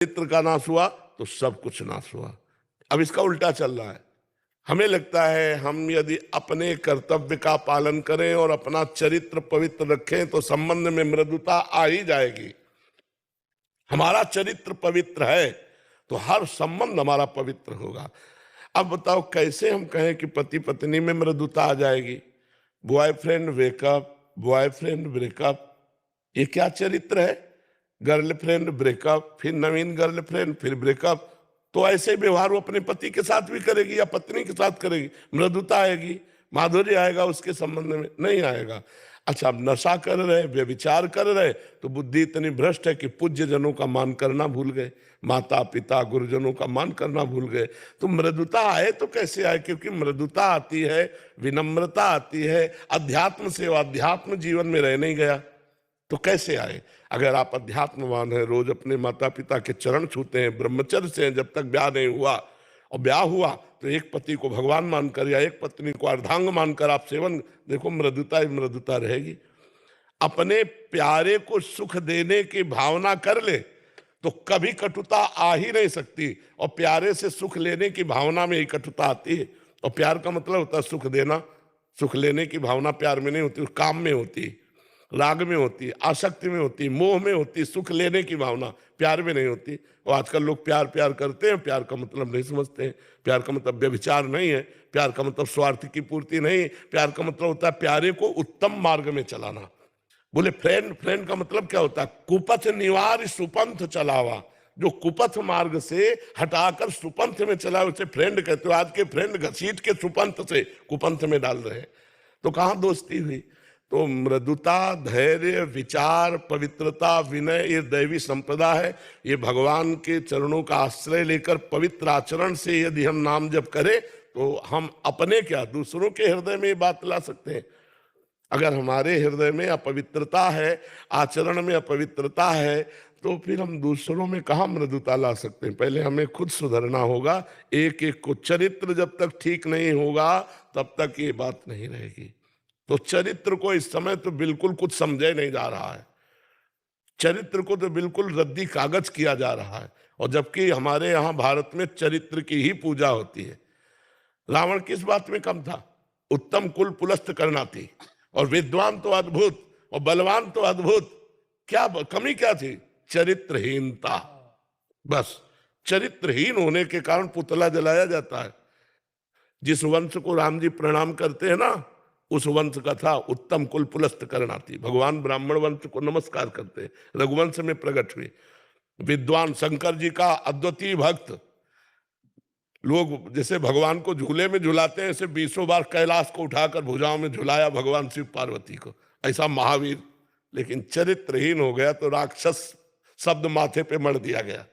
चरित्र का नाश हुआ तो सब कुछ नाश हुआ। अब इसका उल्टा चल रहा है। हमें लगता है हम यदि अपने कर्तव्य का पालन करें और अपना चरित्र पवित्र रखें तो संबंध में मृदुता आ ही जाएगी। हमारा चरित्र पवित्र है तो हर संबंध हमारा पवित्र होगा। अब बताओ कैसे हम कहें कि पति पत्नी में मृदुता आ जाएगी? बॉयफ्रेंड वेकअप, बॉयफ्रेंड ब्रेकअप, ये क्या चरित्र है? गर्लफ्रेंड ब्रेकअप, फिर नवीन गर्लफ्रेंड, फिर ब्रेकअप। तो ऐसे व्यवहार वो अपने पति के साथ भी करेगी या पत्नी के साथ करेगी, मृदुता आएगी, माधुर्य आएगा उसके संबंध में? नहीं आएगा। अच्छा, अब नशा कर रहे, व्यभिचार कर रहे तो बुद्धि इतनी भ्रष्ट है कि पूज्य जनों का मान करना भूल गए, माता पिता गुरुजनों का मान करना भूल गए। तो मृदुता आए तो कैसे आए? क्योंकि मृदुता आती है, विनम्रता आती है अध्यात्म से। अध्यात्म जीवन में रह नहीं गया तो कैसे आए? अगर आप अध्यात्मवान हैं, रोज अपने माता पिता के चरण छूते हैं, ब्रह्मचर्य से हैं जब तक ब्याह नहीं हुआ, और ब्याह हुआ तो एक पति को भगवान मानकर या एक पत्नी को अर्धांग मानकर आप सेवन, देखो मृदुता ही मृदुता रहेगी। अपने प्यारे को सुख देने की भावना कर ले तो कभी कटुता आ ही नहीं सकती, और प्यारे से सुख लेने की भावना में ही कटुता आती है। और प्यार का मतलब होता है सुख देना। सुख लेने की भावना प्यार में नहीं होती, काम में होती है, राग में होती है, आसक्ति में होती है, मोह में होती है। सुख लेने की भावना प्यार में नहीं होती। और आजकल लोग प्यार प्यार करते हैं, प्यार का मतलब नहीं समझते हैं। प्यार का मतलब व्यभिचार नहीं है, प्यार का मतलब स्वार्थ की पूर्ति नहीं, प्यार का मतलब होता है प्यारे को उत्तम मार्ग में चलाना। बोले फ्रेंड, फ्रेंड का मतलब क्या होता है? कुपथ निवार सुपंथ चलावा। जो कुपथ मार्ग से हटाकर सुपंथ में चला उसे फ्रेंड कहते हो। आज के फ्रेंड घसीट के सुपंथ से कुपंथ में डाल रहे हैं, तो कहां दोस्ती हुई? तो मृदुता, धैर्य, विचार, पवित्रता, विनय, ये दैवी संपदा है। ये भगवान के चरणों का आश्रय लेकर पवित्र आचरण से यदि हम नाम जप करें तो हम अपने क्या दूसरों के हृदय में ये बात ला सकते हैं। अगर हमारे हृदय में अपवित्रता है, आचरण में अपवित्रता है, तो फिर हम दूसरों में कहाँ मृदुता ला सकते हैं? पहले हमें खुद सुधरना होगा। एक एक को चरित्र जब तक ठीक नहीं होगा तब तक ये बात नहीं रहेगी। तो चरित्र को इस समय तो बिल्कुल कुछ समझे नहीं जा रहा है। चरित्र को तो बिल्कुल रद्दी कागज किया जा रहा है। और जबकि हमारे यहाँ भारत में चरित्र की ही पूजा होती है। रावण किस बात में कम था? उत्तम कुल पुलस्त करना थी, और विद्वान तो अद्भुत, और बलवान तो अद्भुत। क्या कमी क्या थी? चरित्रहीनता। बस चरित्रहीन होने के कारण पुतला जलाया जाता है। जिस वंश को राम जी प्रणाम करते हैं ना, उस वंश का था उत्तम कुल पुलस्त करनाती। भगवान ब्राह्मण वंश को नमस्कार करते हैं, रघुवंश में प्रकट हुए। विद्वान शंकर जी का अद्वितीय भक्त। लोग जैसे भगवान को झूले में झुलाते हैं, ऐसे 20 बार कैलाश को उठाकर भुजाओं में झुलाया भगवान शिव पार्वती को, ऐसा महावीर। लेकिन चरित्रहीन हो गया तो राक्षस शब्द माथे पे मढ़ दिया गया।